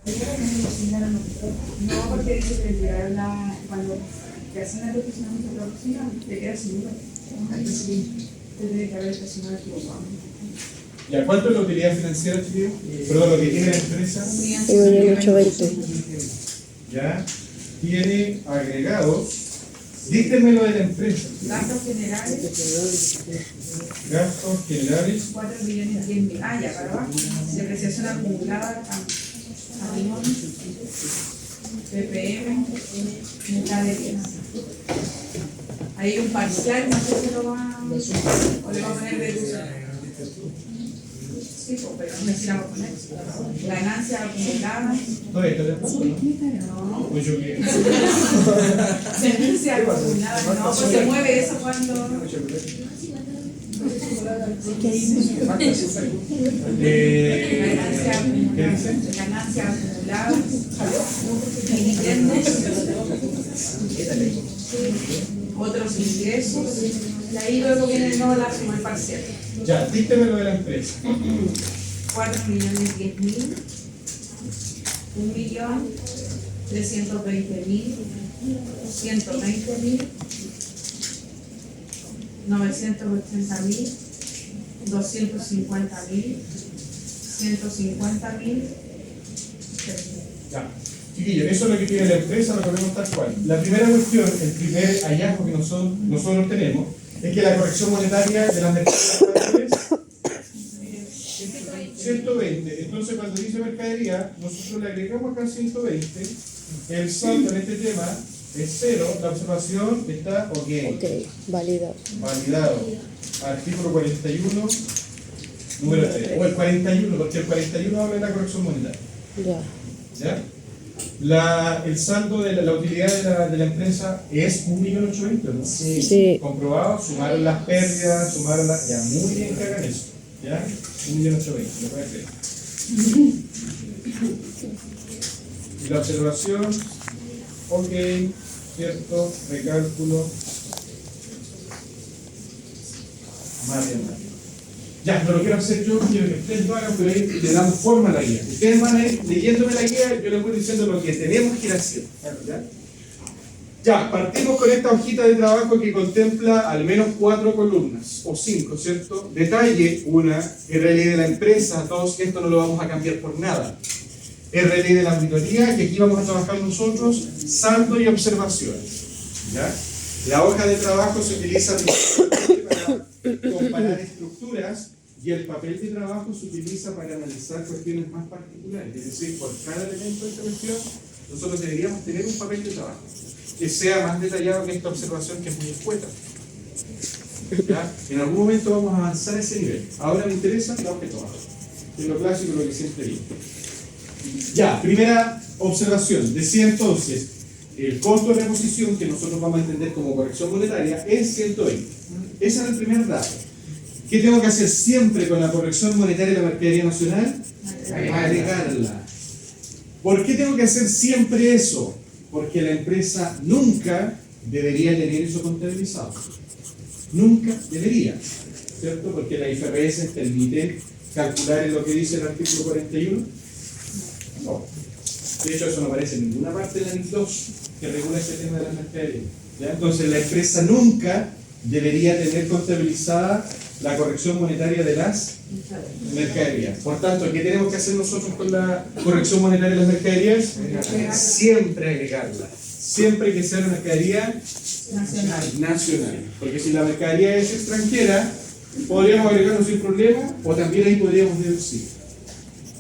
No, porque dice que entregaron cuando te hacen el peticionamiento de la oficina, te quedas sin lugar. Entonces, te tiene que haber peticionado equivocado. ¿Ya cuánto es la utilidad financiera, chiquillos? Perdón, lo que tiene la empresa. 1.820.000. Ya tiene agregados. Díctenme lo de la empresa. Gastos generales, Gastos generales. 4.010.000. Ah, ya, para abajo. Depreciación acumulada, Alimón, PPM, mitad de bienes. Ahí hay un parcial, no sé si lo va o le va a poner deducción. Sí, pues, pero no sé si la va a poner. Ganancias acumuladas. ¿Todo esto le pasó, no? No. Pues yo que. Ganancias acumuladas. No, pues se mueve eso cuando. ¿Qué dice? Ganancias acumuladas, dividendos, otros ingresos, y ahí luego viene no la suma parcial. Ya, dícteme lo de la empresa. 4.010.000, 1.320.000, 120.000, 980.000, 250.000, 150.000. Ya. Chiquillos, eso es lo que tiene la empresa, lo ponemos tal cual. La primera cuestión, el primer hallazgo que nosotros tenemos, es que la corrección monetaria de las mercaderías es 120. Entonces, cuando dice mercadería, nosotros le agregamos acá 120. El saldo en este tema es 0. La observación está ok. Ok, validado. Validado. Artículo 41, número 3. O el 41, porque el 41 habla de la corrección monetaria. Ya. ¿Ya? El saldo de la utilidad de la empresa es 1.820.000, ¿no? Sí. Comprobado, sumaron las pérdidas, sumaron las. Ya, muy bien que hagan eso. ¿Ya? 1.820.000, lo pueden creer. Y la observación, ok, cierto, recálculo. Más bien, más bien. Ya, no lo quiero hacer yo, quiero que ustedes lo hagan, pero ahí le damos forma a la guía. Ustedes van a ir leyéndome la guía, yo les voy diciendo lo que tenemos que ir haciendo. ¿Ya? Ya, partimos con esta hojita de trabajo que contempla al menos 4 columnas, o 5, ¿cierto? Detalle, 1, RLI de la empresa, 2, esto no lo vamos a cambiar por nada. RLI de la auditoría, que aquí vamos a trabajar nosotros, saldo y observaciones. ¿Ya? La hoja de trabajo se utiliza principalmente para comparar estructuras y el papel de trabajo se utiliza para analizar cuestiones más particulares. Es decir, por cada elemento de esta cuestión, nosotros deberíamos tener un papel de trabajo que sea más detallado que esta observación que es muy escueta. ¿Ya? En algún momento vamos a avanzar a ese nivel. Ahora me interesa la hoja de trabajo. Es lo clásico, lo que siempre digo. Ya, primera observación. Decía entonces, el costo de reposición que nosotros vamos a entender como corrección monetaria es 120. Ese es el primer dato. ¿Qué tengo que hacer siempre con la corrección monetaria de la mercadería nacional? Agregarla. ¿Por qué tengo que hacer siempre eso? Porque la empresa nunca debería tener eso contabilizado. Nunca debería. ¿Cierto? Porque la IFRS permite calcular en lo que dice el artículo 41. No. De hecho, eso no aparece en ninguna parte de la NIC 2 que regula ese tema de las mercaderías. ¿Ya? Entonces, la empresa nunca debería tener contabilizada la corrección monetaria de las mercaderías. Por tanto, ¿qué tenemos que hacer nosotros con la corrección monetaria de las mercaderías? Siempre agregarla. Siempre que sea una mercadería nacional. Porque si la mercadería es extranjera, podríamos agregarlo sin problema, o también ahí podríamos deducir.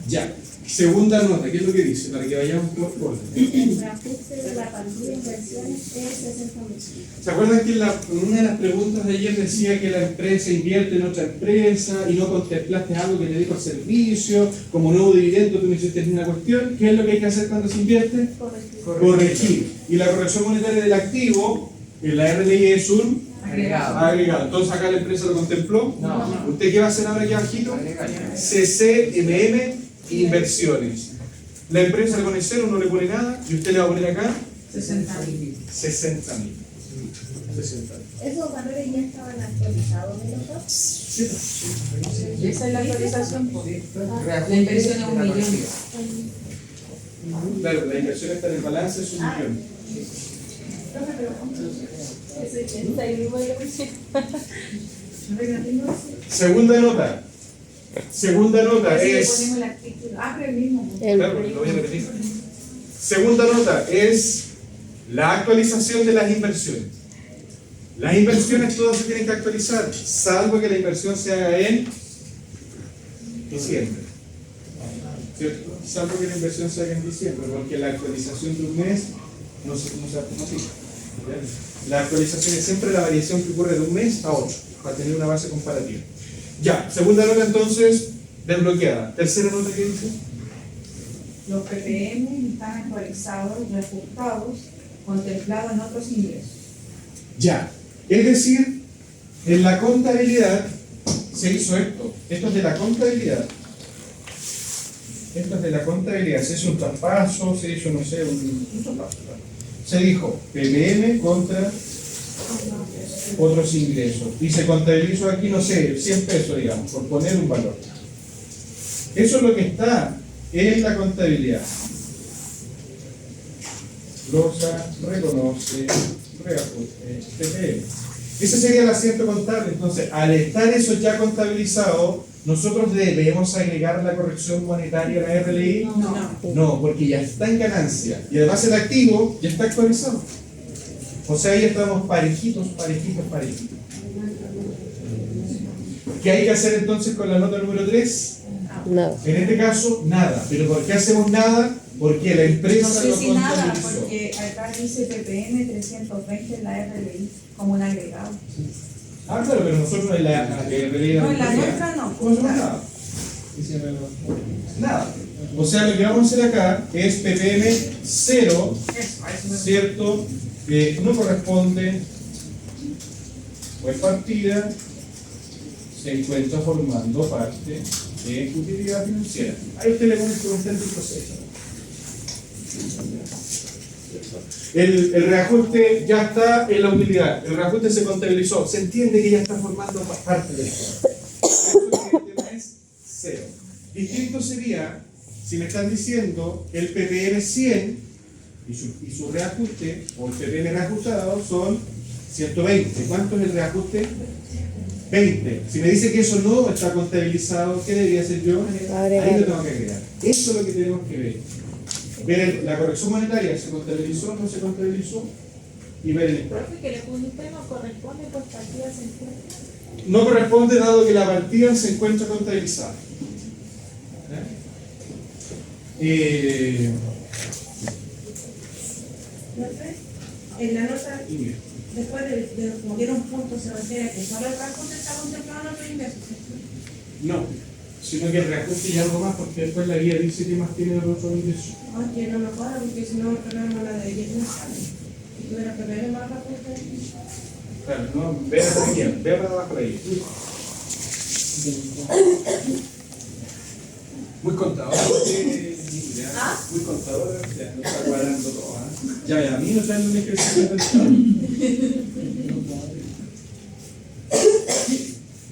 Ya. Segunda nota, ¿qué es lo que dice? Para que vayamos por orden. El ajuste de la partida de inversiones es 60.000. ¿Se acuerdan que en una de las preguntas de ayer decía que la empresa invierte en otra empresa y no contemplaste algo que te dijo el servicio, como nuevo dividendo tú no hiciste ninguna cuestión? ¿Qué es lo que hay que hacer cuando se invierte? Corregir. Y la corrección monetaria del activo, en la RLI es un agregado. Entonces acá la empresa lo contempló. No. ¿Usted qué va a hacer ahora aquí abajito? CCMM Inversiones. La empresa le pone 0, no le pone nada, y usted le va a poner acá 60.000. 60.000. ¿Esos valores ya estaban actualizados en los dos? Sí. Esa es la actualización. La inversión es 1 millón. Claro, la inversión está en el balance, es 1 millón. Profe, pero ¿cómo? Segunda nota. Segunda nota Así le es. ponemos el artículo. Ah, pero el mismo. Claro, lo voy a repetir. Segunda nota es la actualización de las inversiones. Las inversiones todas se tienen que actualizar, salvo que la inversión se haga en diciembre. ¿Cierto? Salvo que la inversión se haga en diciembre, porque la actualización de un mes no se aplica. La actualización es siempre la variación que ocurre de un mes a otro, para tener una base comparativa. Ya, segunda nota entonces, desbloqueada. Tercera nota, ¿qué dice? Los PPM están actualizados, reajustados, contemplados en otros ingresos. Ya, es decir, en la contabilidad se hizo esto. Esto es de la contabilidad. Esto es de la contabilidad. Se hizo un traspaso, se hizo, no sé, un traspaso. Se dijo PPM contra otros ingresos. Y se contabilizó aquí, no sé, 100 pesos, digamos, por poner un valor. Eso es lo que está en la contabilidad. Glosa, reconoce, reajuste, PPM. Ese sería el asiento contable. Entonces, al estar eso ya contabilizado, ¿nosotros debemos agregar la corrección monetaria a la RLI? No, porque ya está en ganancia. Y además el activo ya está actualizado. O sea, ahí estamos parejitos. ¿Qué hay que hacer entonces con la nota número 3? Nada. En este caso, nada. ¿Pero por qué hacemos nada? Porque la empresa No sé lo si nada, contabilizó. porque acá dice PPM 320 en la RLI como un agregado. Ah, claro, pero nosotros en la RLI No, en la nuestra no. No hacemos nada. Nada. O sea, lo que vamos a hacer acá es PPM 0, ¿cierto? Que no corresponde, o es partida, se encuentra formando parte de utilidad financiera. Ahí usted le pone su constante proceso. El reajuste ya está en la utilidad, el reajuste se contabilizó, se entiende que ya está formando parte del esto. El tema es 0. Distinto sería si me están diciendo que el PPM 100 y su reajuste, o el PPM reajustado, son 120. ¿Cuánto es el reajuste? 20. Si me dice que eso no está contabilizado, ¿qué debería hacer yo? Ahí lo tengo que agregar. Eso es lo que tenemos que ver. Ver la corrección monetaria, ¿se contabilizó o no se contabilizó? Y ver el impacto. Profe, que le pusiste no corresponde por partida se encuentra. No corresponde dado que la partida se encuentra contabilizada. Profe, en la nota, después de como que era un punto, se refiere a que solo el reajuste está contemplado en otro ingreso, ¿cierto? No, sino que el reajuste y algo más, porque después la guía dice que más tiene el otro ingreso. No, que no me cuadra, porque si no, el PPM no la debería tener. Si tuviera PPM más reajuste, Claro, no, vea para abajo ahí. Muy contador. Muy contador, ya, no está cuadrando todo. Ya, a mí no saben dónde crecer el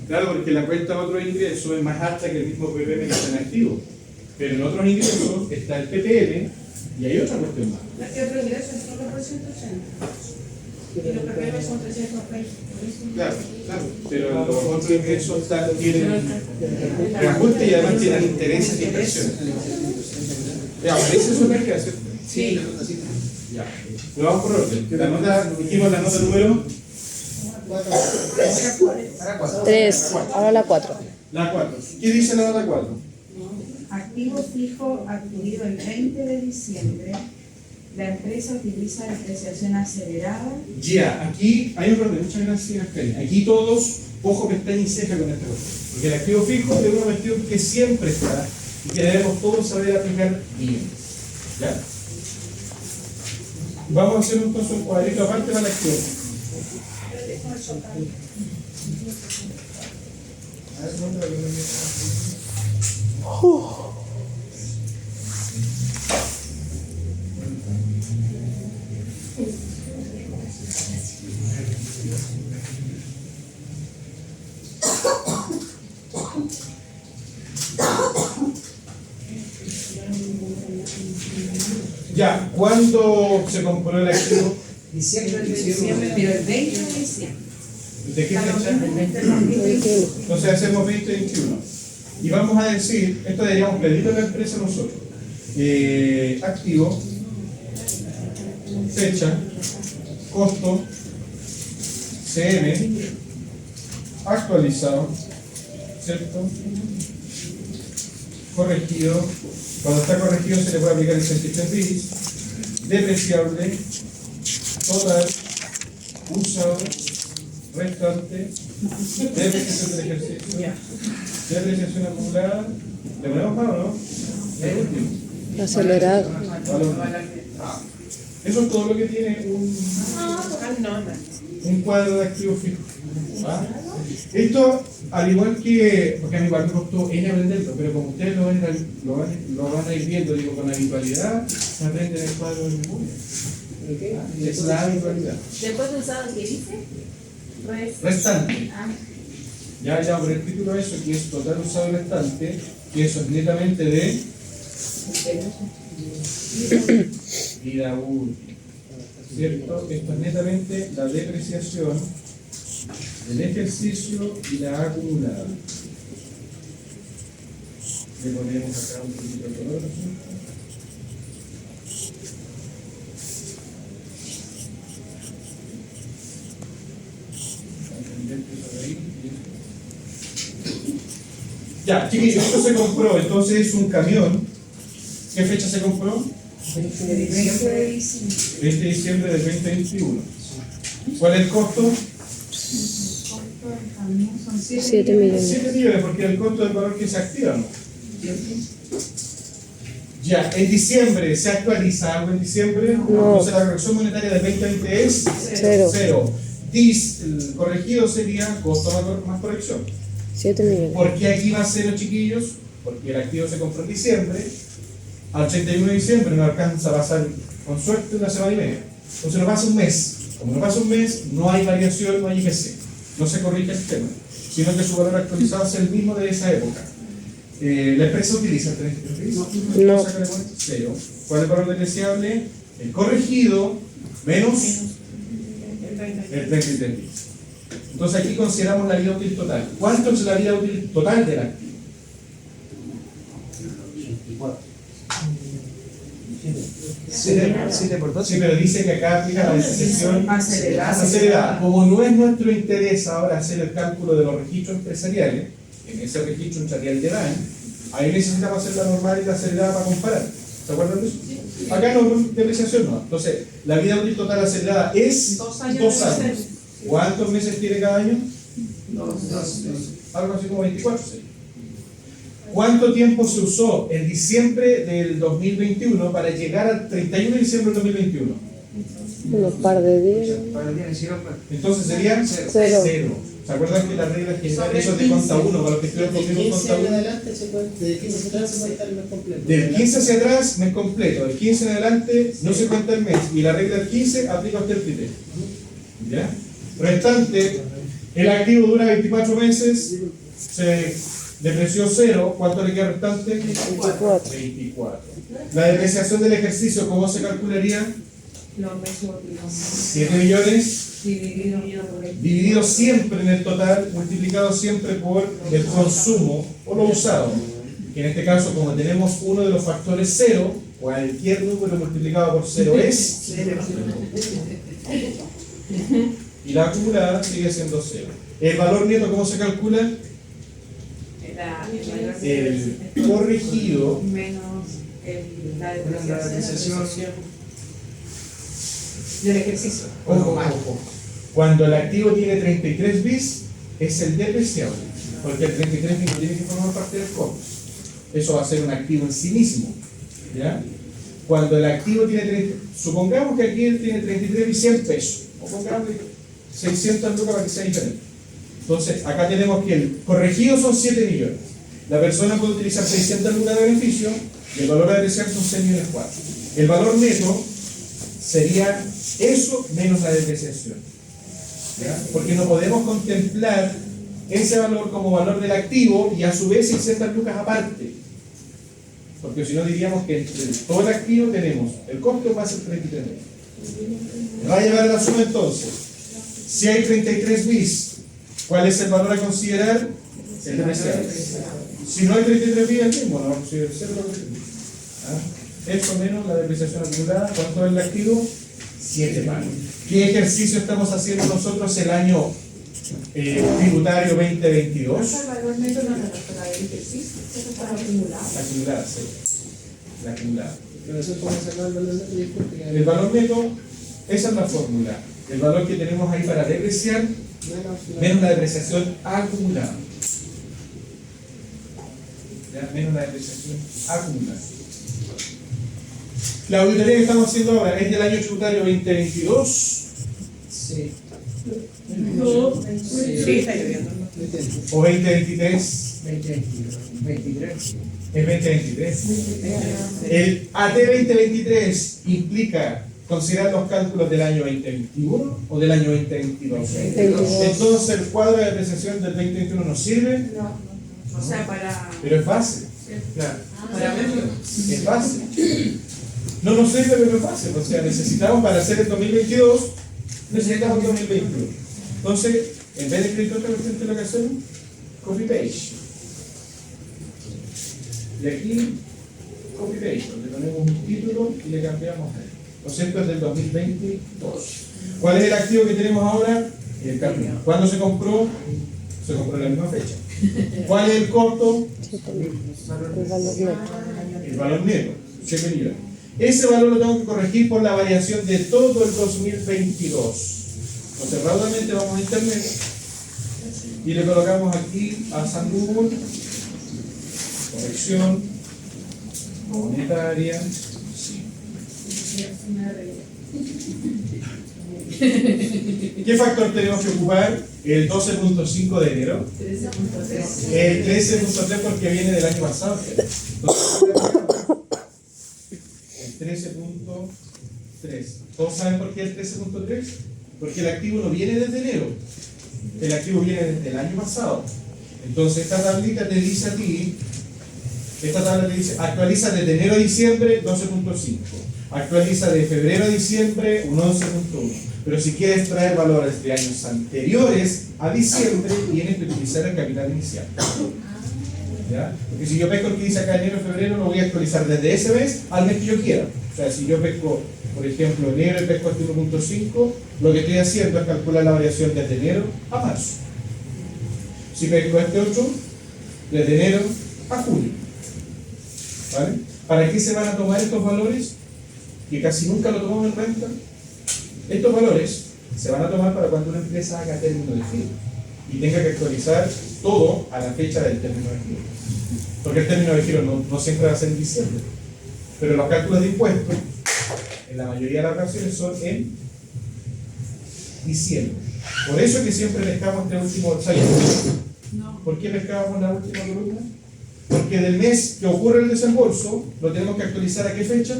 Claro, porque la cuenta de otros ingresos es más alta que el mismo PPM que está en activo. Pero en otros ingresos está el PPM y hay otra cuestión más. el otro ingreso es solo por 180. Y los PPM son 320. Por eso. Claro, pero los otros ingresos tienen reajuste y además tienen intereses y inversiones. Ya, aparece eso acá, ¿cierto? Sí. Ya. Lo vamos por orden. La nota, dijimos la nota número 3. Ahora la 4. la 4. ¿Qué dice la nota 4? Activo fijo adquirido el 20 de diciembre. La empresa utiliza depreciación acelerada. Ya, aquí hay un orden. Muchas gracias, Karen. Aquí todos, ojo, pestaña y ceja con esta cosa. Porque el activo fijo es una cuestión que siempre está y que debemos todos saber aplicar bien. ¿Ya? Vamos a hacer entonces un cuadrito aparte para la acción. Ya, ¿cuándo se compró el activo? Diciembre, pero el 20 de diciembre. ¿De qué fecha? Veintiuno. Entonces hacemos 2021. Y vamos a decir, esto deberíamos pedirle a la empresa nosotros. Activo, fecha, costo, CM, actualizado, ¿cierto? Corregido. Cuando está corregido se le puede aplicar el 63 bis. Depreciable, total, usado, restante, depreciación del ejercicio, depreciación acumulada. ¿Le ponemos más o no? El último. Acelerado. Eso es todo lo que tiene un cuadro de activos fijos. ¿Ah? Esto, al igual que, porque a mí igual me costó en aprenderlo, pero como ustedes lo van a ir viendo, digo, con habitualidad, se aprende el cuadro de memoria. Es la habitualidad. Después de usado, ¿qué dice? Restante. Ya por el título eso, que es total usado restante, que eso es netamente de vida útil. ¿Cierto? Esto es netamente la depreciación del ejercicio y la acumulada. Le ponemos acá un poquito de color. Ya, chiquillos, esto se compró, entonces es un camión. ¿Qué fecha se compró? 20 de diciembre. 20 de diciembre del 2021. ¿Cuál es el costo? 7 millones. 7 millones, porque el costo del valor que se activa, ¿no? Ya, en diciembre, ¿se actualiza algo en diciembre? No. Entonces la corrección monetaria del 2020 es Cero. 0. El corregido sería costo más corrección. 7 millones. ¿Por qué aquí va a 0, chiquillos? Porque el activo se compró en diciembre. Al 31 de diciembre no alcanza a pasar, con suerte, una semana y media. Entonces no pasa un mes. Como no pasa un mes, no hay variación, no hay IPC. No se corrige el sistema, sino que su valor actualizado es el mismo de esa época. ¿La empresa utiliza el 33? No. Sácale cuenta, 0. ¿Cuál es el valor depreciable? El corregido menos el 33. Entonces aquí consideramos la vida útil total. ¿Cuánto es la vida útil total del activo? 7 por 2. Sí, pero dice que acá aplica la depreciación Acelerada. acelerada. Como no es nuestro interés ahora hacer el cálculo de los registros empresariales, en ese registro empresarial de DAN, ahí necesitamos hacer la normal y la acelerada para comparar. ¿Se acuerdan de eso? Acá no, depreciación no. Entonces, la vida útil total acelerada es 2 años. ¿Cuántos meses tiene cada año? Algo así como 24. ¿Sí? ¿Cuánto tiempo se usó en diciembre del 2021 para llegar al 31 de diciembre del 2021? Unos par de días. Entonces sería Cero. 0. ¿Se acuerdan que la regla general eso te conta 1? Para los que estuvieron conmigo conta 1. De 15 atrás se cuenta el mes completo. Del 15 hacia atrás, mes completo. Del 15 en adelante no se cuenta el mes. Y la regla del 15 aplica a usted el criterio. ¿Ya? Restante, el activo dura 24 meses, se depreció 0. ¿Cuánto le queda restante? 24. 24. La depreciación del ejercicio, ¿cómo se calcularía? Los meses útiles. 7 millones. Dividido Siempre en el total, multiplicado siempre por el consumo o lo usado. Que en este caso, como tenemos uno de los factores 0, cualquier número multiplicado por 0 es. Y la acumulada sigue siendo 0. ¿El valor neto cómo se calcula? El corregido menos la depreciación del ejercicio. Ojo. Cuando el activo tiene 33 bis, es el depreciable, porque el 33 bis no tiene que formar parte del costo. Eso va a ser un activo en sí mismo. ¿Ya? Cuando el activo tiene, supongamos que aquí él tiene 33 bis 100 pesos, o pongamos 600 lucas para que sea diferente. Entonces, acá tenemos que el corregido son 7 millones. La persona puede utilizar 600 lucas de beneficio y el valor a depreciar son 6 millones 4. El valor neto sería eso menos la depreciación. ¿Ya? Porque no podemos contemplar ese valor como valor del activo y a su vez 600 lucas aparte. Porque si no diríamos que entre todo el activo tenemos el costo más el 33.000. Va a llevar a la suma entonces. Si hay 33 bis, ¿cuál es el valor a considerar? El depreciable. Si no hay 33 bis, el mismo, no vamos a considerar cero. Esto menos la depreciación acumulada, ¿cuánto es el activo? 7 pagos. ¿Qué ejercicio estamos haciendo nosotros el año tributario 2022? El valor neto no es para el ejercicio, eso es para acumular. La acumulada, sí. La acumulada. Pero eso es como sacar el valor neto, disculpe, que El valor neto, esa es la fórmula. El valor que tenemos ahí para depreciar menos la depreciación acumulada. ¿Ya? Menos la depreciación acumulada. La auditoría que estamos haciendo ahora es del año tributario 2022 Sí. Sí, está lloviendo. o 2023. 23. Es 2023. El AT 2023 implica considerar los cálculos del año 2021 o del año 2022. 22. Entonces el cuadro de depreciación del 2021 nos sirve, No, o sea, para. pero es fácil. Claro. Para verlo. Es fácil. No nos sirve, pero es fácil. O sea, necesitamos para hacer el 2022, necesitamos el 2021. Entonces, en vez de escribir otra cuestión de lo que hacemos, copy page. Y aquí, copy paste, le ponemos un título y le cambiamos a Lo cierto es del 2022. ¿Cuál es el activo que tenemos ahora? El camión. ¿Cuándo se compró? Se compró en la misma fecha. ¿Cuál es el costo? 7.000. El valor neto. El valor neto, 7 millones. Ese valor lo tengo que corregir por la variación de todo el 2022. Entonces, rápidamente vamos a internet y le colocamos aquí a San Google corrección monetaria. ¿Qué factor tenemos que ocupar? El 12.5 de enero. 13.3. El 13.3 porque viene del año pasado. El 13.3. ¿Todos saben por qué el 13.3? Porque el activo no viene desde enero. El activo viene desde el año pasado. Entonces esta tablita te dice a ti, esta tabla te dice, actualiza desde enero a diciembre 12.5. Actualiza de febrero a diciembre un 11.1. Pero si quieres traer valores de años anteriores a diciembre, tienes que utilizar el capital inicial. ¿Ya? Porque si yo pesco el que dice acá enero, febrero, lo voy a actualizar desde ese mes al mes que yo quiera. O sea, si yo pesco, por ejemplo, enero y pesco este 1.5, lo que estoy haciendo es calcular la variación desde enero a marzo. Si pesco este 8, desde enero a julio. ¿Vale? ¿Para qué se van a tomar estos valores? Que casi nunca lo tomamos en cuenta. Estos valores se van a tomar para cuando una empresa haga término de giro y tenga que actualizar todo a la fecha del término de giro. Porque el término de giro no siempre va a ser en diciembre. Pero los cálculos de impuestos, en la mayoría de las ocasiones, son en diciembre. Por eso es que siempre pescamos este último salto. ¿Por qué pescábamos la última columna? Porque del mes que ocurre el desembolso, lo tenemos que actualizar ¿a qué fecha?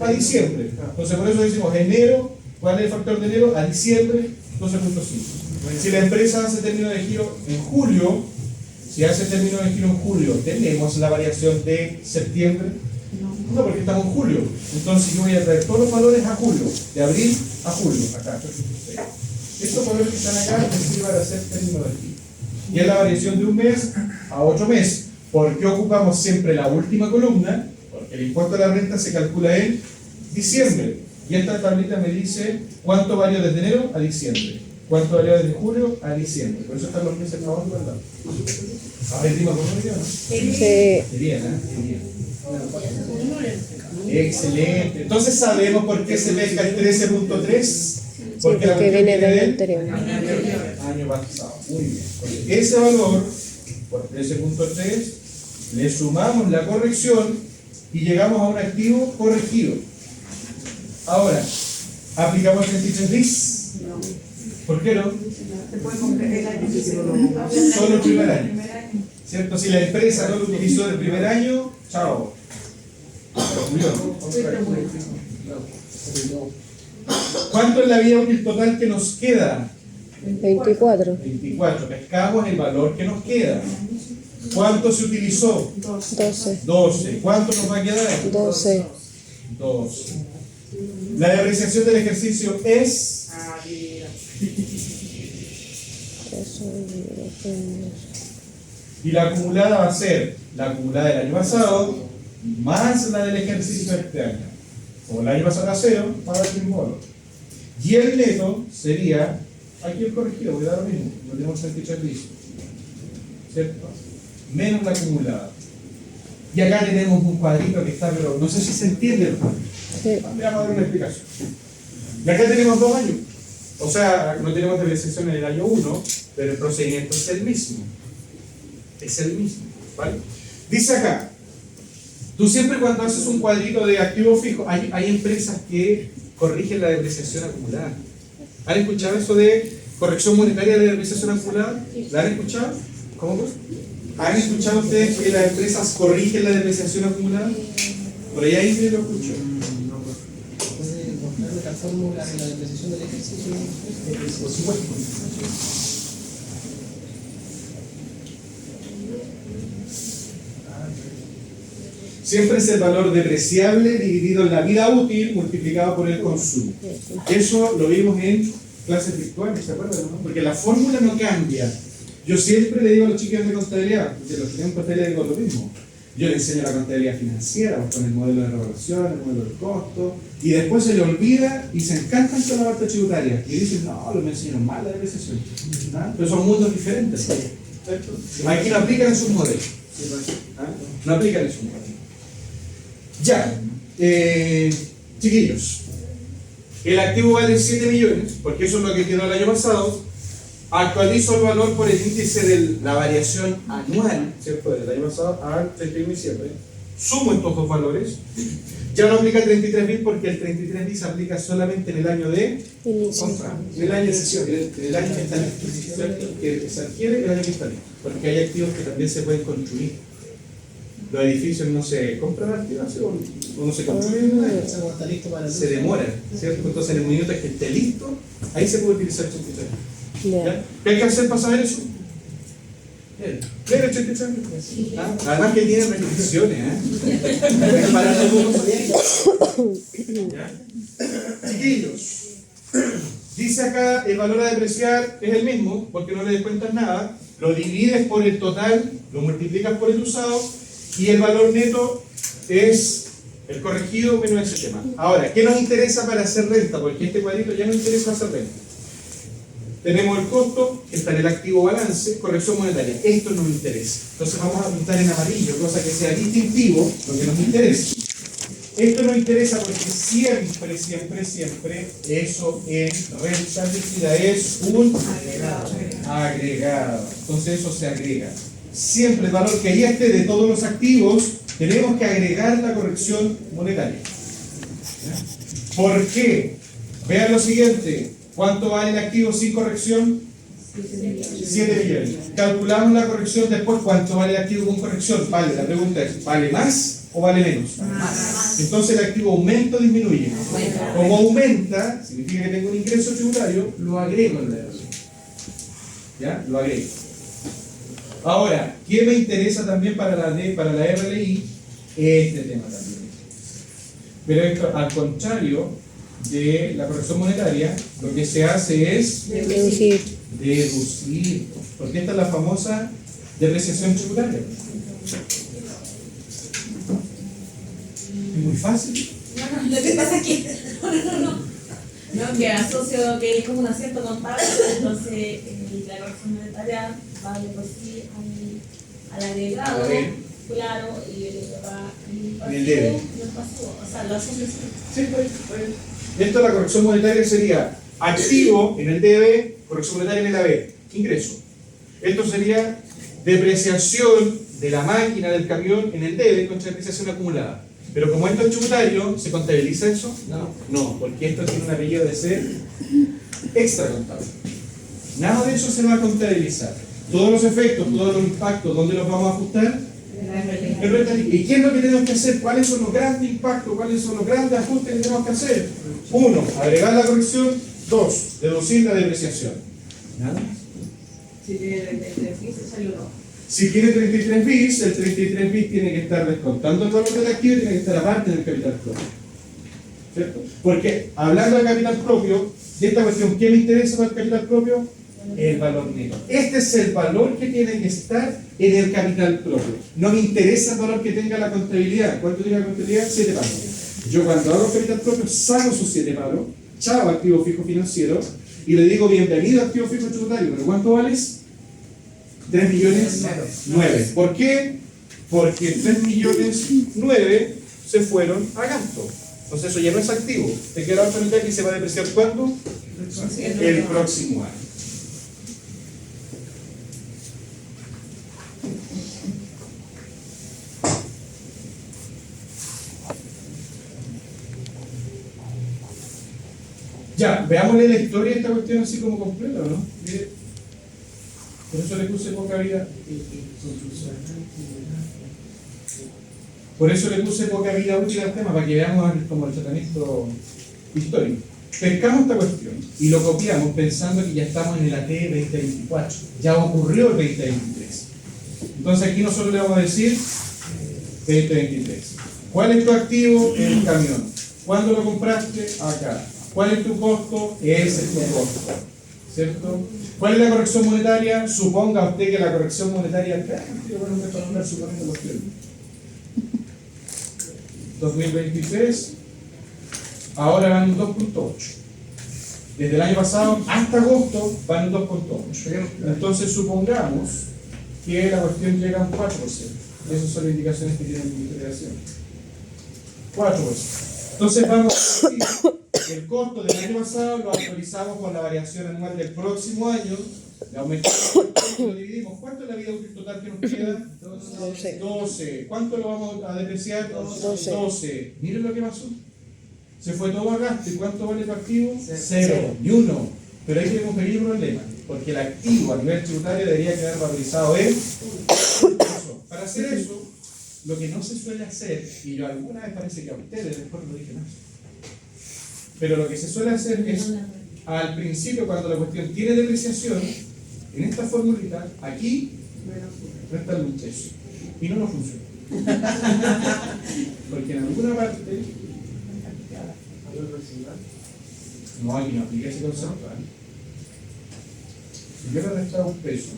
A diciembre. Entonces por eso decimos enero, ¿cuál es el factor de enero? A diciembre, 12.5. Si la empresa hace término de giro en julio, si hace término de giro en julio, ¿tenemos la variación de septiembre? No, porque estamos en julio. Entonces yo voy a traer todos los valores a julio, de abril a julio, acá. Estos valores que están acá les sirven para hacer término de giro. Y es la variación de un mes a 8 meses. ¿Por qué ocupamos siempre la última columna? Porque el impuesto a la renta se calcula en diciembre. Y esta tablita me dice cuánto varió desde enero a diciembre. Cuánto varió desde julio a diciembre. Por eso están los meses abajo, ¿verdad? ¿Aprendimos con ello, no? Sí. Qué bien, ¿eh? Qué bien. Excelente. Entonces sabemos por qué se pesca el 13.3. Porque viene del anterior. Año pasado. Muy bien. Entonces, ese valor, por 13.3, le sumamos la corrección y llegamos a un activo corregido. Ahora, ¿aplicamos el 33 bis? No. ¿Por qué no? Se puede comprar el año que se Solo el primer año. ¿Cierto? Si la empresa no lo utilizó el primer año, chao. ¿Cuánto es la vida útil total que nos queda? 24. 24. Pescamos el valor que nos queda. ¿Cuánto se utilizó? 12. 12. ¿Cuánto nos va a quedar? 12. 12. La depreciación del ejercicio es Ah, mira. Eso dividido por 12. y la acumulada va a ser la acumulada del año pasado más la del ejercicio de este año. Como el año pasado era 0, va a dar el mismo valor. Y el neto sería, aquí el corregido, voy a dar lo mismo, lo tenemos en el techo listo, ¿cierto? Menos la acumulada. Y acá tenemos un cuadrito que está, pero no sé si se entiende. Sí. Vamos a dar una explicación. Y acá tenemos 2 años. O sea, no tenemos depreciación en el año 1, pero el procedimiento es el mismo. Es el mismo, ¿vale? Dice acá, tú siempre cuando haces un cuadrito de activo fijo, hay empresas que corrigen la depreciación acumulada. ¿Han escuchado eso de corrección monetaria de depreciación acumulada? ¿La han escuchado? ¿Cómo pues? ¿Han escuchado ustedes que las empresas corrigen la depreciación acumulada? Por ahí alguien lo escuchó. ¿Puede mostrarme la fórmula de la depreciación del ejercicio? Por supuesto. Siempre es el valor depreciable dividido en la vida útil multiplicado por el consumo. Eso lo vimos en clases virtuales, ¿se acuerdan? ¿No? Porque la fórmula no cambia. Yo siempre le digo a los chicos de contabilidad, porque los chicos de contabilidad digo lo mismo. Yo le enseño la contabilidad financiera, pues, con el modelo de revaluación, el modelo de costo, y después se le olvida y se encantan con la parte tributaria. Y dicen, no, lo me enseñaron mal la depreciación. ¿Ah? Pero son mundos diferentes. ¿Cierto? Aquí no aplican en sus modelos. ¿Ah? No aplican en sus modelos. Ya, chiquillos, el activo vale 7 millones, porque eso es lo que quedó el año pasado. Actualizo el valor por el índice de la variación anual, ¿cierto? Del año pasado al 31 de diciembre. Sumo estos dos valores. Ya no aplica 33.000 porque el 33.000 se aplica solamente en el año de Inicio. compra, en el año de sesión, en el año que está listo, ¿cierto? Que se adquiere el año que está listo. Porque hay activos que también se pueden construir. Los edificios no se compran al tiro, o no se construyen, Pensamos está listo para el se demoran, ¿cierto? Entonces en el minuto que esté listo, ahí se puede utilizar el 83. Ya. ¿Ya? ¿Qué hay que hacer para saber eso? Leer el 83. ¿Ah? Además que tiene restricciones, ¿eh? Para todo. ¿Ya? Chiquillos, dice acá el valor a depreciar es el mismo, porque no le descuentas nada, lo divides por el total, lo multiplicas por el usado, y el valor neto es el corregido menos ese tema. Ahora, ¿qué nos interesa para hacer renta? Porque este cuadrito ya no interesa hacer renta. Tenemos el costo, que está en el activo balance, corrección monetaria. Esto nos interesa. Entonces vamos a pintar en amarillo, cosa que sea distintivo, lo que nos interesa. Esto nos interesa porque siempre, siempre, siempre eso en renta líquida es un agregado. Entonces eso se agrega. Siempre el valor que ahí esté de todos los activos, tenemos que agregar la corrección monetaria. ¿Ya? ¿Por qué? Vean lo siguiente. ¿Cuánto vale el activo sin corrección? 7 millones. Calculamos la corrección después. ¿Cuánto vale el activo con corrección? Vale, la pregunta es, ¿vale más o vale menos? Más. Entonces el activo aumenta o disminuye. Como aumenta, significa que tengo un ingreso tributario, lo agrego en la evaluación. ¿Ya? Lo agrego. Ahora, ¿qué me interesa también para la RLI? Este tema también. Pero esto, al contrario de la corrección monetaria, lo que se hace es Deducir. deducir. Porque esta es la famosa depreciación tributaria. Es muy fácil. No, lo que pasa es que no, que asocio que es como un acierto contable, entonces la corrección monetaria va de por sí al agregado, claro, y va En el debe. en el pasivo, o sea, lo asocio así. Sí, está bien, está bien. Esto, la corrección monetaria sería activo en el DB, corrección monetaria en el AB, ingreso. Esto sería depreciación de la máquina del camión en el DB contra depreciación acumulada. Pero como esto es tributario, ¿se contabiliza eso? No, porque esto tiene un apellido de ser extra contable. Nada de eso se va a contabilizar. Todos los efectos, todos los impactos, ¿dónde los vamos a ajustar? En renta líquida. ¿Y qué es lo que tenemos que hacer? ¿Cuáles son los grandes impactos? ¿Cuáles son los grandes ajustes que tenemos que hacer? 1. Agregar la corrección. 2. Deducir la depreciación. ¿Nada? Si tiene 33.000 se salió no. Si tiene 33 bis, el 33 bis tiene que estar descontando el valor del activo y tiene que estar aparte del capital propio. ¿Cierto? Porque hablando de capital propio, de esta cuestión, ¿qué me interesa para el capital propio? El valor neto. Este es el valor que tiene que estar en el capital propio. No me interesa el valor que tenga la contabilidad. ¿Cuánto tiene la contabilidad? 7 palos. Yo cuando hago capital propio saco sus 7 palos, chao activo fijo financiero, y le digo bienvenido activo fijo tributario. ¿Pero cuánto vales? 3 millones 9. ¿Por qué? Porque 3 millones 9 se fueron a gasto. Entonces eso ya no es activo. Te queda la pendiente que se va a depreciar ¿cuándo? El próximo año. Ya, veámosle la historia de esta cuestión así como completa, ¿no? Por eso le puse poca vida. Por eso le puse poca vida útil al tema, para que veamos como el tratamiento histórico. Pescamos esta cuestión y lo copiamos pensando que ya estamos en el AT 2024. Ya ocurrió el 2023. Entonces aquí nosotros le vamos a decir 2023. ¿Cuál es tu activo? El camión. ¿Cuándo lo compraste? Acá. ¿Cuál es tu costo? Ese es tu costo. ¿Cierto? ¿Cuál es la corrección monetaria? Suponga usted que la corrección monetaria 2023, ahora van en 2.8. Desde el año pasado hasta agosto van en 2.8. Entonces supongamos que la cuestión llega a un 4%. Esas son las indicaciones que tiene el Ministerio de Hacienda. 4%. Entonces vamos a decir, el costo del año pasado lo actualizamos con la variación anual del próximo año, le aumentamos el costo y lo dividimos. ¿Cuánto es la vida útil total que nos queda? 12. ¿Cuánto lo vamos a depreciar? 12. Miren lo que pasó. Se fue todo a gasto. ¿Y cuánto vale tu activo? 0. Ni uno. Pero ahí tenemos un pequeño problema, porque el activo a nivel tributario debería quedar valorizado en eso. Para hacer eso, lo que no se suele hacer, y yo alguna vez parece que a ustedes, después no dije nada, pero lo que se suele hacer es, al principio, cuando la cuestión tiene depreciación, en esta formulita, aquí, restarle un peso. Y no nos funciona. Porque en alguna parte, no, aquí no aplica ese concepto. Si yo le restaba un peso,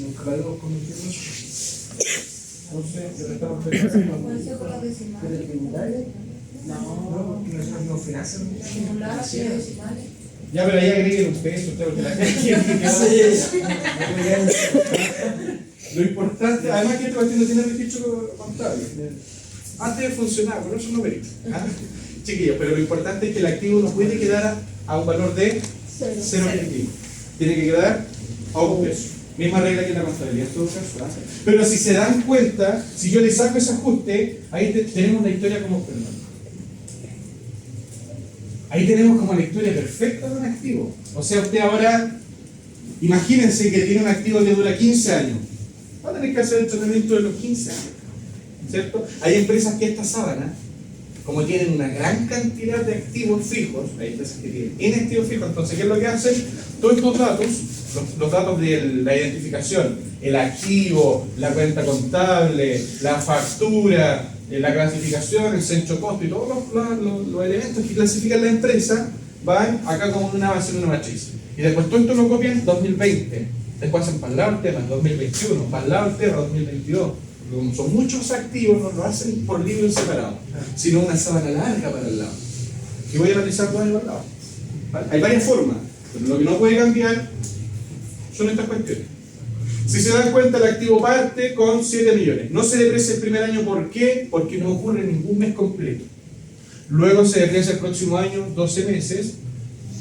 nunca la debo convertir en eso. Entonces, le restamos un peso. No, porque nosotros no financian. Ya, pero ahí agreguen un peso, usted, porque la gente quiere que lo importante, además que esta cuestión no tiene registro contable. Antes de funcionar, pero eso no veremos. Chiquillos, pero lo importante es que el activo no puede quedar a un valor de 0 efectivo. Tiene que quedar a un peso. Misma regla que en la contabilidad, en todo caso. Pero si se dan cuenta, si yo le saco ese ajuste, ahí tenemos la historia como perdón. Ahí tenemos como la historia perfecta de un activo. O sea, usted ahora, imagínense que tiene un activo que dura 15 años. Va a tener que hacer el tratamiento de los 15 años. ¿Cierto? Hay empresas que esta sábana, como tienen una gran cantidad de activos fijos, hay empresas que tienen N activos fijos, entonces, ¿qué es lo que hacen? Todos estos datos, los datos de la identificación, el activo, la cuenta contable, la factura, la clasificación, el centro costo y todos los elementos que clasifican la empresa van acá como una base en una matriz. Y después todo esto lo copian 2020. Después hacen para el lado el tema 2021, para el lado el tema 2022. Como son muchos activos, no lo hacen por libros separados, sino una sábana larga para el lado. Y voy a analizar dos años al lado. ¿Vale? Hay varias formas, pero lo que no puede cambiar son estas cuestiones. Si se dan cuenta, el activo parte con 7 millones. No se deprecia el primer año, ¿por qué? Porque no ocurre ningún mes completo. Luego se deprecia el próximo año 12 meses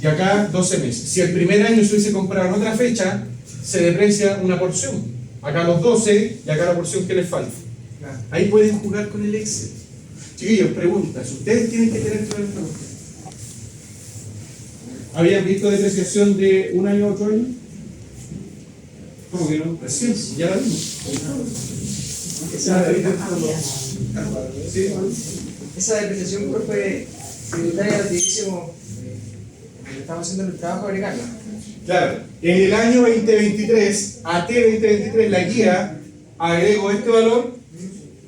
y acá 12 meses. Si el primer año se hubiese comprado en otra fecha, se deprecia una porción. Acá los 12 y acá la porción que les falta. Ahí pueden jugar con el Excel. Chiquillos, preguntas. Ustedes tienen que tener toda esta cuestión. ¿Habían visto depreciación de un año a otro año? ¿Cómo que no? Recién, ya la vimos. Esa depreciación tributaria la utilizamos, estamos haciendo el trabajo de agregarla. Claro, en el año 2023, AT 2023, la guía, agrego este valor,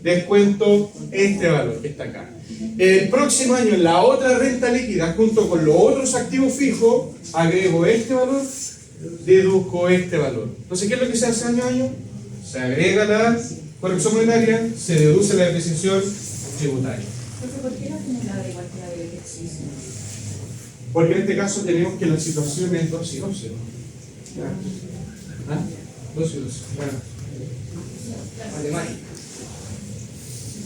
descuento este valor que está acá. El próximo año, en la otra renta líquida, junto con los otros activos fijos, agrego este valor, deduzco este valor. Entonces, ¿qué es lo que se hace año a año? Se agrega la corrección monetaria, se deduce la depreciación tributaria. Entonces, ¿por qué no acumulada igual que la del ejercicio? Porque en este caso tenemos que la situación es 2 y 12, ¿no? ¿Ah? 2 y 12. Bueno. Matemática.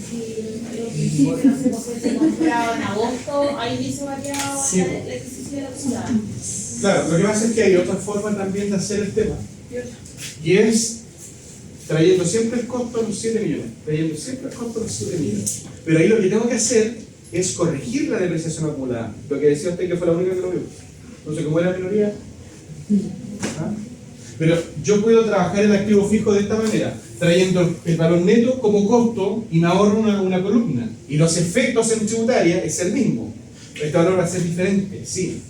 Si no sé, por si se compraba en agosto, ahí dice variado Sí. el ejercicio de la ciudad. Claro, lo que pasa es que hay otra forma también de hacer el tema. Y es trayendo siempre el costo a los 7 millones. Trayendo siempre el costo a los 7 millones. Pero ahí lo que tengo que hacer es corregir la depreciación acumulada. Lo que decía usted que fue la única que lo vio. Entonces, como era minoría. ¿Ah? Pero yo puedo trabajar el activo fijo de esta manera, trayendo el valor neto como costo y me ahorro una columna. Y los efectos en tributaria es el mismo. Este valor va a ser diferente, sí.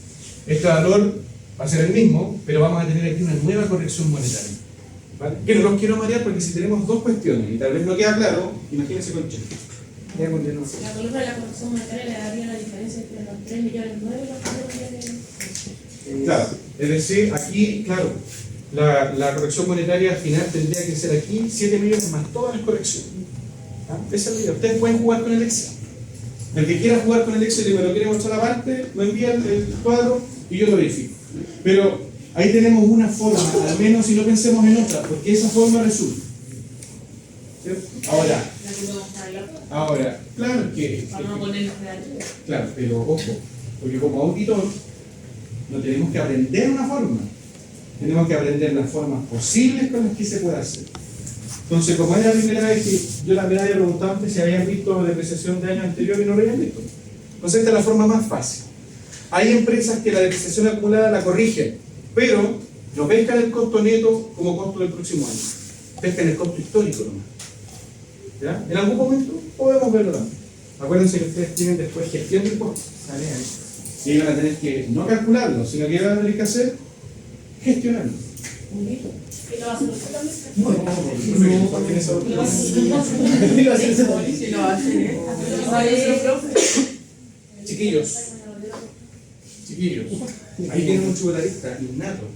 Este valor va a ser el mismo, pero vamos a tener aquí una nueva corrección monetaria. ¿Vale? Que no los quiero marear porque si tenemos dos cuestiones y tal vez no queda claro, imagínense con cheque. Ya continuamos. La columna de la corrección monetaria le daría la diferencia entre los 3 millones 9 y los 4 millones. Claro, es decir, aquí, claro, la corrección monetaria al final tendría que ser aquí 7 millones más todas las correcciones. ¿Ah? Esa es la idea. Ustedes pueden jugar con el Excel. El que quiera jugar con el Excel y me lo quiere mostrar aparte, me envía el cuadro y yo lo verifico. Pero ahí tenemos una forma, al menos si no pensemos en otra, porque esa forma resulta. ¿Cierto? Ahora, claro que. Vamos a poner los relativos. Claro, pero ojo, porque como auditor no tenemos que aprender una forma, tenemos que aprender las formas posibles con las que se puede hacer. Entonces, como es la primera vez que yo también había preguntado antes si habían visto depreciación de años anteriores y no lo habían visto. Entonces, esta es la forma más fácil. Hay empresas que la depreciación acumulada la corrigen, pero no pescan el costo neto como costo del próximo año. Pescan el costo histórico nomás. ¿Ya? En algún momento podemos verlo también. Acuérdense que ustedes tienen después gestión de impuestos. Y van a tener que no calcularlo, sino que van a tener que hacer gestionarlo. ¿Y lo va a hacer usted también? No, porque en eso- ¿Y lo va a hacer Iba a ser ese Si lo hacen, Chiquillos, ahí tienen un chubularista innato.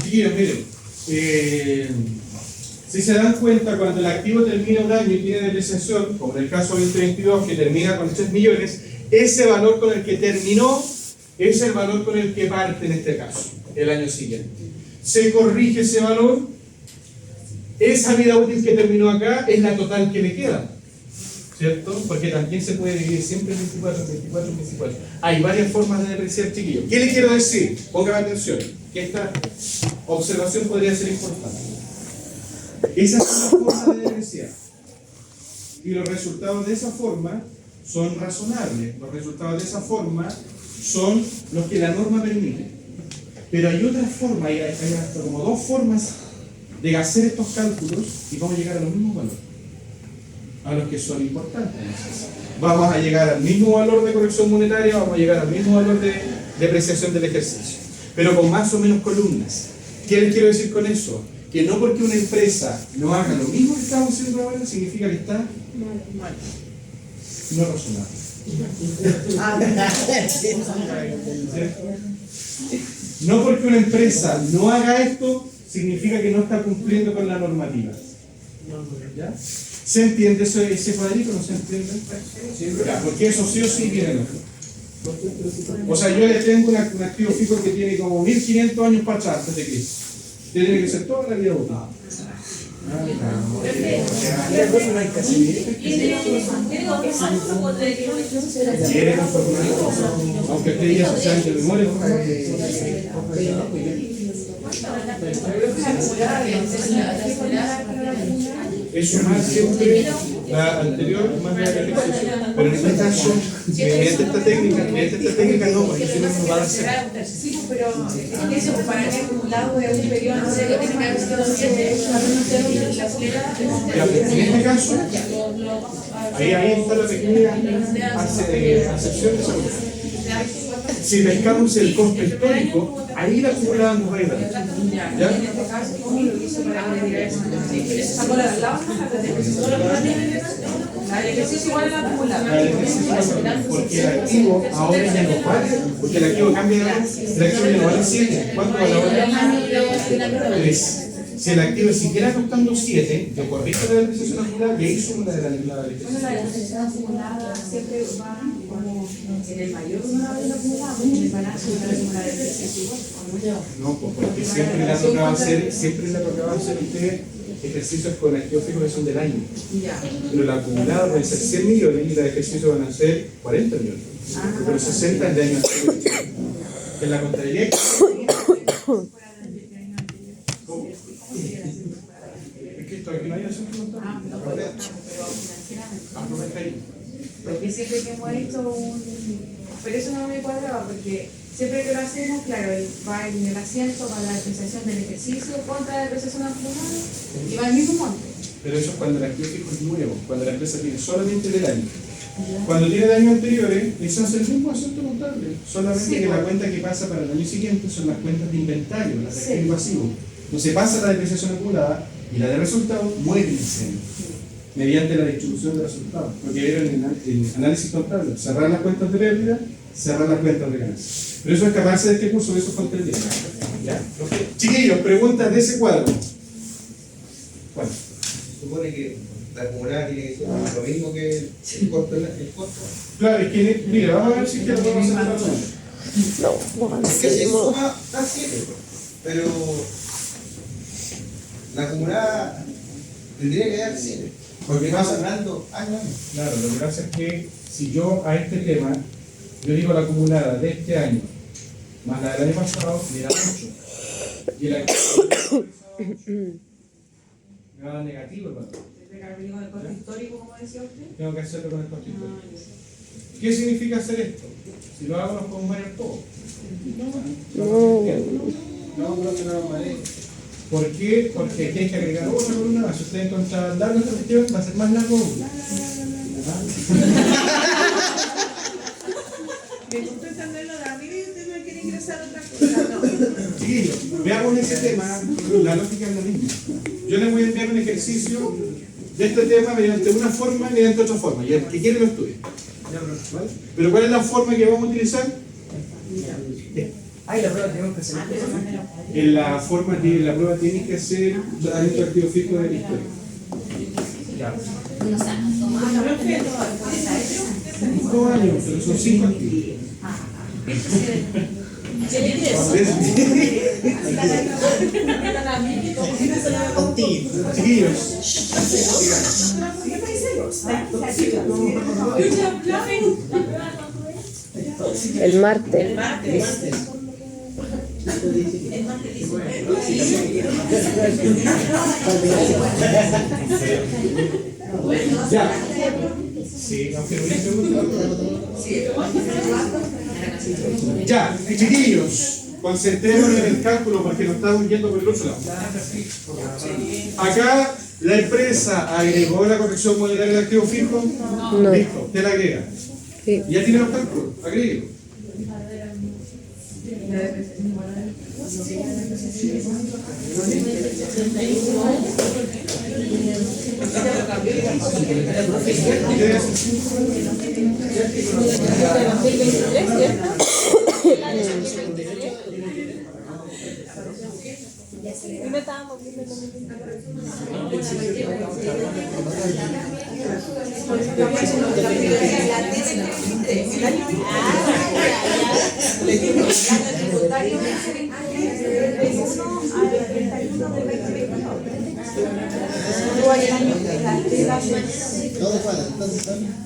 Chiquillos, miren, si se dan cuenta, cuando el activo termina un año y tiene depreciación, como en el caso 2022, que termina con 3 millones, ese valor con el que terminó es el valor con el que parte en este caso, el año siguiente. Se corrige ese valor, esa vida útil que terminó acá es la total que le queda. ¿Cierto? Porque también se puede dividir siempre en 24, 24, 24. Hay varias formas de depreciar, chiquillos. ¿Qué les quiero decir? Pónganme atención, que esta observación podría ser importante. Esa es una forma de depreciar. Y los resultados de esa forma son razonables. Los resultados de esa forma son los que la norma permite. Pero hay otras formas, hay hasta como dos formas de hacer estos cálculos y vamos a llegar a los mismos valores. A los que son importantes. Vamos a llegar al mismo valor de corrección monetaria, vamos a llegar al mismo valor de depreciación del ejercicio, pero con más o menos columnas. ¿Qué les quiero decir con eso? Que no porque una empresa no haga lo mismo que estamos haciendo ahora, significa que está no razonable. No porque una empresa no haga esto, significa que no está cumpliendo con la normativa. ¿Ya? ¿Se entiende ese cuadrito? ¿No se entiende? Ya, porque eso sí o sí viene mejor. O sea, yo le tengo un activo fijo que tiene como 1500 años para atrás antes de Cristo. Tiene que ser toda la vida útil. Quiere transformar, aunque usted ya se sabe de memoria. Eso más siempre la anterior más la ejercicio. Pero en este caso, mediante esta técnica no, porque si no nos va a hacer. Sí, pero es que eso, para el acumulado de un periodo, no sé, que tiene que haber sido 7, En este caso, ahí está la pequeña acepción de esa cosa. Si pescamos el costo histórico, ahí la acumulada nos va a ir dando. Ya, ¿Ya? en este caso, ¿cómo lo hizo para que me diera eso? ¿Sacó la de al lado? La del ejercicio igual es la acumulada. Porque el activo ahora ya no vale, porque el activo cambia de valor, el activo ya no vale 7. ¿Cuánto vale ahora? 3. Si el activo siguiera costando 7, yo corrijo la depreciación acumulada y ahí sumo la de la Bueno, depreciación. la depreciación acumulada siempre va como en el mayor número de acumulado, en el balance de la depreciación igual. No, pues porque siempre le ha tocado hacer usted ejercicios con activos fijos que son del año. Ya. Pero la acumulada puede ser 100 millones y los ejercicios van a ser 40 millones. Pero 60 es de año anterior. En la contabilidad. ¿Cómo? Es que esto aquí no hay asunto contable. Aprovecha ahí. Porque siempre que hemos hecho pero eso no me cuadraba, porque siempre que lo hacemos, claro, va en el asiento para la depreciación del ejercicio contra la depreciación acumulada y va el mismo monte. Pero eso es cuando el activo fijo es nuevo, cuando la empresa tiene solamente del año. Cuando tiene de años anteriores, eso es el mismo asunto contable. Solamente Sí, que la pues. cuenta que pasa para el año siguiente son las cuentas de inventario, las de Sí. activo pasivo. Entonces pasa la depreciación acumulada y la de resultados muere en escena, mediante la distribución de resultados. Lo que vieron en análisis contable, cerrar las cuentas de pérdida, cerrar las cuentas de ganancia. Pero eso es capaz de este curso, eso es contabilidad. ¿Ya? Chiquillos, preguntas de ese cuadro. ¿Cuál? Supone que la acumulada tiene que ser lo mismo que el costo. Claro, es que, mira, vamos a ver si es que lo podemos hacer para todos. No, no Es que si hacemos. suma, da 7. Pero la acumulada tendría que dar 7. Porque va cerrando año a año. Claro, lo que pasa es que si yo a este tema, yo digo la acumulada de este año, más la del año pasado, me da 8. Y el activo me va a dar negativo el valor. Digo, del costo histórico, como decía usted. Tengo que hacerlo con el costo histórico. ¿Qué significa hacer esto? Si lo hago, nos podemos variar todo. No, creo que no vale. ¿Por qué? Porque aquí hay que agregar otra columna más. Si ustedes encuentran largo esta cuestión, va a ser más largo aún. Que tú estás dando lo de arriba y usted no quiere ingresar otra cosa. No. Chiquillos, veamos ese tema, la lógica es la misma. Yo les voy a enviar un ejercicio de este tema mediante una forma y mediante otra forma. Y el que quiere lo estudia. ¿Vale? Pero ¿cuál es la forma que vamos a utilizar? Ay, la prueba tenemos que hacer. En la forma que la prueba tiene que ser tratamiento activo fijo de la historia. Ya. 5 años, pero son 5 activos. Chiquillos, El martes. ya. Sí, aunque no hubiese preguntado. Ya, chiquillos, concentrémonos en el cálculo porque nos estamos yendo por el otro lado. Acá la empresa agregó la corrección monetaria del activo fijo. No. Listo, usted la agrega. Sí. Ya tiene los cálculos, agréguelo.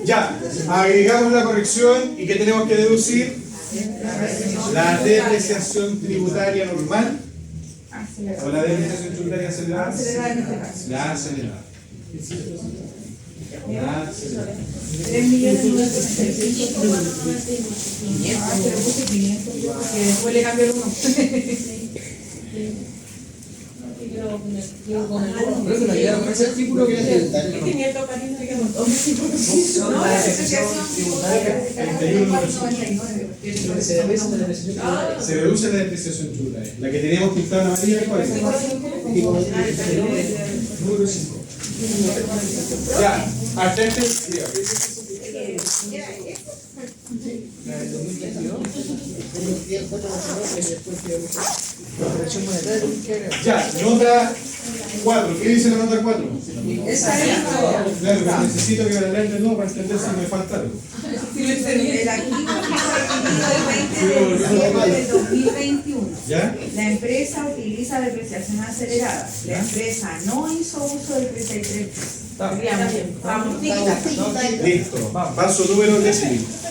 Ya, agregamos la corrección y ¿qué tenemos que deducir? La depreciación tributaria normal o la depreciación tributaria acelerada. La acelerada. La acelerada. 3.965.495. Pero puse 500, que después le cambió el 1. quiero con el Por eso la idea con ese artículo que es Es que mi alto cariño que montón de No, la depreciación tributaria está en 499. se deprecian de la depreciación tributaria. Se reduce la depreciación tributaria. La que teníamos pintada en amarilla es 40. Número 5. Ya, hasta este. La del 2022, el 4 nacional y después quedamos la corrección monetaria que agregar. Ya, nota 4. ¿Qué dice la nota 4? Esa es Claro, pero necesito que me la lean de nuevo para entender si me falta algo. el activo del 20 de diciembre del 2021. ¿Ya? La empresa utiliza depreciación acelerada. La empresa no hizo uso del 33. Vamos, Listo. Paso número 10.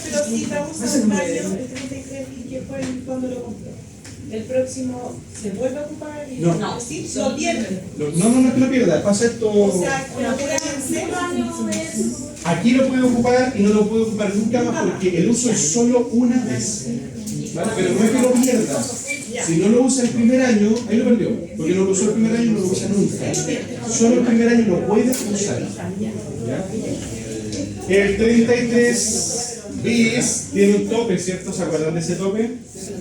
Pero si estamos hablando el 33 y que fue cuando lo compró. El próximo se vuelve a ocupar y No. sí, lo pierde. No es que lo pierda. Pasa esto. O sea, lo puede hacer Aquí lo puede ocupar y no lo puede ocupar nunca más porque el uso es solo una vez. ¿Vale? Pero no es que lo pierda. Si no lo usa el primer año, ahí lo perdió. Porque no lo usó el primer año, no lo usa nunca. Solo el primer año lo puede usar. ¿Ya? El 33 bis tiene un tope, ¿cierto? ¿Se acuerdan de ese tope?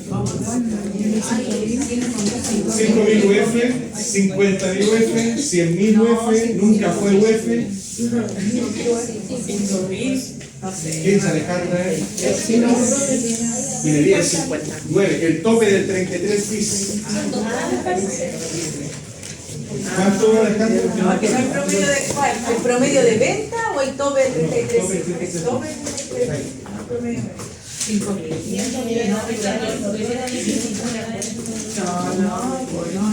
5.000 UF, 50.000 UF, 100.000 UF, nunca fue UF. ¿Qué dice Alejandra? Minería 9, el tope del 33 bis. ¿Cuánto, Alejandra? ¿El promedio de venta o el tope del 33? El tope del 33. Promedio. 5.000.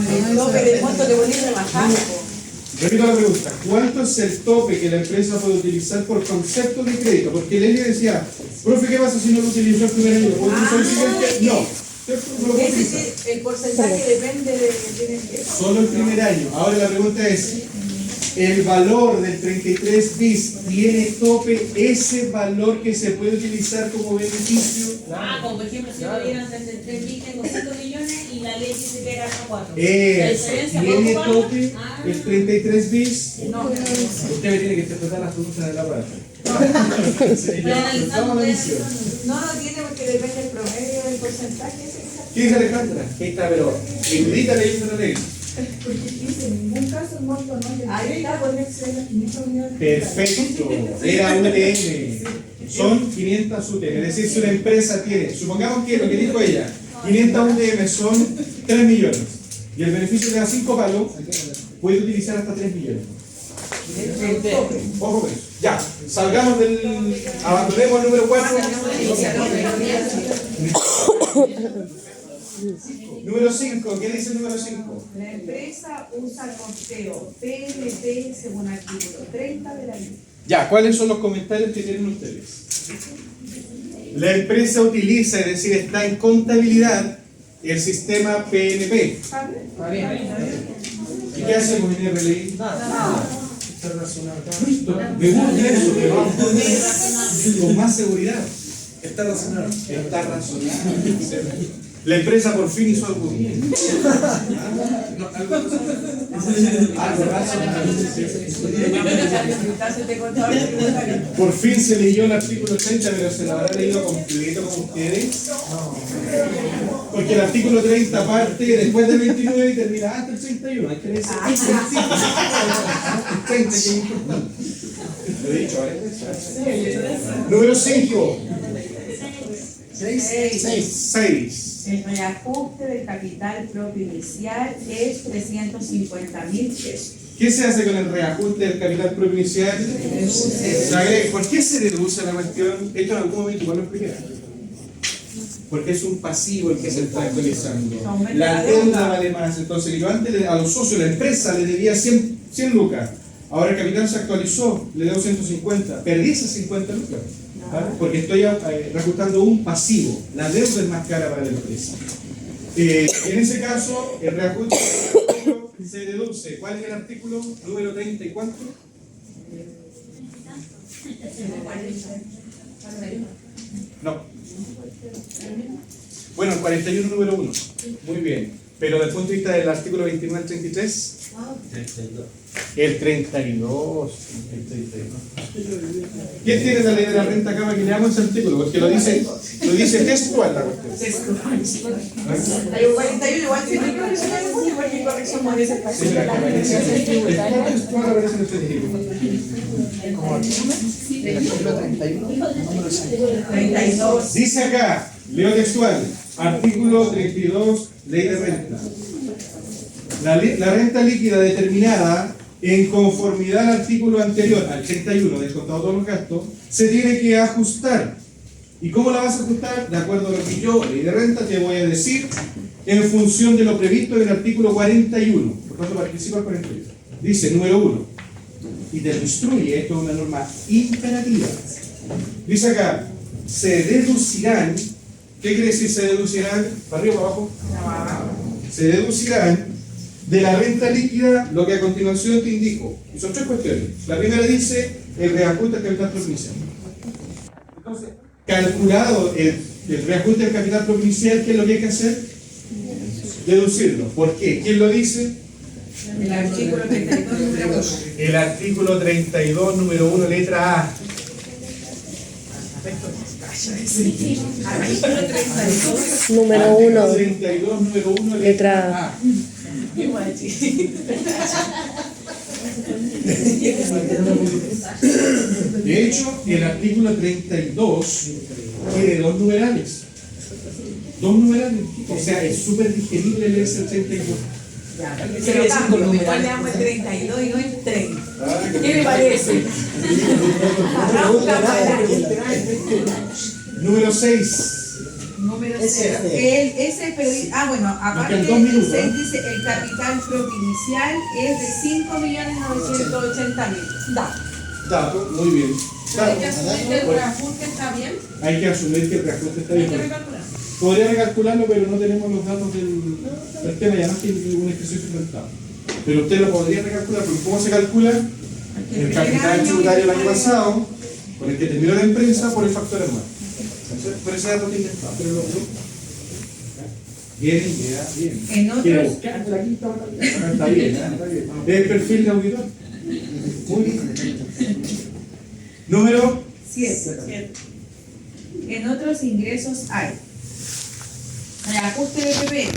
El tope de cuánto le volví a rebajar. Repito la pregunta, ¿cuánto es el tope que la empresa puede utilizar por concepto de crédito? Porque Lely decía, profe, ¿qué pasa si no lo utilizó el primer año? ¿Lo puedo utilizar el siguiente? No. ¿Cierto? No lo puedo Es utilizar. decir, el porcentaje depende de Solo el primer año. Ahora la pregunta es, ¿el valor del 33 bis tiene tope ese valor que se puede utilizar como beneficio? como por ejemplo, si me dieran 33 mil, tengo 5 millones y la ley dice que gana 4. La diferencia ¿Tiene por tope el 33 bis? No. Usted me tiene que interpretar las preguntas de la palabra. Estoy analizando de eso. No lo tiene porque depende del promedio del porcentaje. ¿Qué dice Alejandra? Ahí está, pero erudita leyendo la ley. Porque dice, en ningún caso el monto no le ahí está, puede exceder las 500 millones. Perfecto, era UTM. Son 500 UTM. Es decir, si una empresa tiene, supongamos que lo que dijo ella, 500 UTM son 3 millones. Y el beneficio le da 5 palos, puede utilizar hasta 3 millones. Ojo con eso. Ya, salgamos del. Abandonemos el número 4. Número 5, ¿qué dice el número 5? La empresa usa conteo PNP según artículo 30 de la ley. Ya, ¿cuáles son los comentarios que tienen ustedes? La empresa utiliza, es decir, está en contabilidad, el sistema PNP. ¿Y qué hacemos en RLI? Está razonado. Me gusta eso, pero vamos a poner con más seguridad. Está razonado. Está razonado. La empresa por fin hizo algo bien. Algo razonable. Por fin se leyó el artículo 30, pero se lo habrá leído completo como ustedes. Porque el artículo 30 parte después del 29 y termina hasta el 31. Hay que leerse el 30, que es importante. Lo he dicho varias veces. Número 5. 6. El reajuste del capital propio inicial es 350.000 pesos. ¿Qué se hace con el reajuste del capital propio inicial? Se agrega. ¿Por qué se deduce la cuestión? Esto en algún momento igual lo expliqué. Porque es un pasivo el que se está actualizando. La deuda vale más. Entonces, yo antes a los socios, la empresa le debía 100 lucas. Ahora el capital se actualizó, le debo 150. Perdí esas 50 lucas. ¿Vale? Porque estoy reajustando un pasivo. La deuda es más cara para la empresa. En ese caso, el reajuste se deduce. ¿Cuál es el artículo? Número 30 y cuánto? No. Bueno, el 41 número 1. Muy bien. Pero desde el punto de vista del artículo 29 al 33, el 32. ¿Quién tiene la ley de la renta acá para que leamos ese artículo? Porque lo dice textual la cuestión. Hay un 41 igual que no corrección porque corrección modificación Sí, de la legislación tributaria. textual aparece en este artículo. El artículo 31, número 6. 32. Dice acá, leo textual, artículo 32, ley de renta. La renta líquida determinada en conformidad al artículo anterior, al 31, descontado todos los gastos, se tiene que ajustar. ¿Y cómo la vas a ajustar? De acuerdo a lo que yo, ley de renta, te voy a decir, en función de lo previsto en el artículo 41. Por tanto, participa el 41. Dice, número 1, y te lo instruye, esto es una norma imperativa. Dice acá, se deducirán, ¿qué quiere decir se deducirán? ¿Para arriba o para abajo? Se deducirán de la renta líquida lo que a continuación te indico. Y son 3 cuestiones. La primera dice el reajuste del capital provincial. Entonces, calculado el reajuste del capital provincial, ¿qué es lo que hay que hacer? Deducirlo. ¿Por qué? ¿Quién lo dice? El artículo 32, número 1. El artículo 32, número 1, letra A. Artículo 32. Número 1, 32, número 1, letra A. De hecho, el artículo 32 tiene 2 numerales. 2 numerales. O sea, es súper digerible leerse el 32. Pero cambio, mejor le damos el 32 y no el 30. ¿Qué le parece? Número 6. Número 6. Ese, pero, bueno, aparte Nos quedan 2 minutos, del 6 dice el capital propinicial es de 5.980.000. Da. Dato, muy bien. Hay que asumir que el reajuste está bien. Hay que asumir que el reajuste está Hay que bien. recalcular. Podría recalcularlo, pero no tenemos los datos del tema, y además tiene un ejercicio inventado. Pero usted lo podría recalcular, porque ¿cómo se calcula? El capital tributario del año pasado, con el que terminó la empresa, por el factor hermano. Por ese dato está inventado. Pero bien, bien. En otros- ¿Quiere buscar la quinta batalla? Está bien, está bien. ¿Es el perfil de auditor? Muy bien. Número 7. En otros ingresos hay el ajuste de PPM,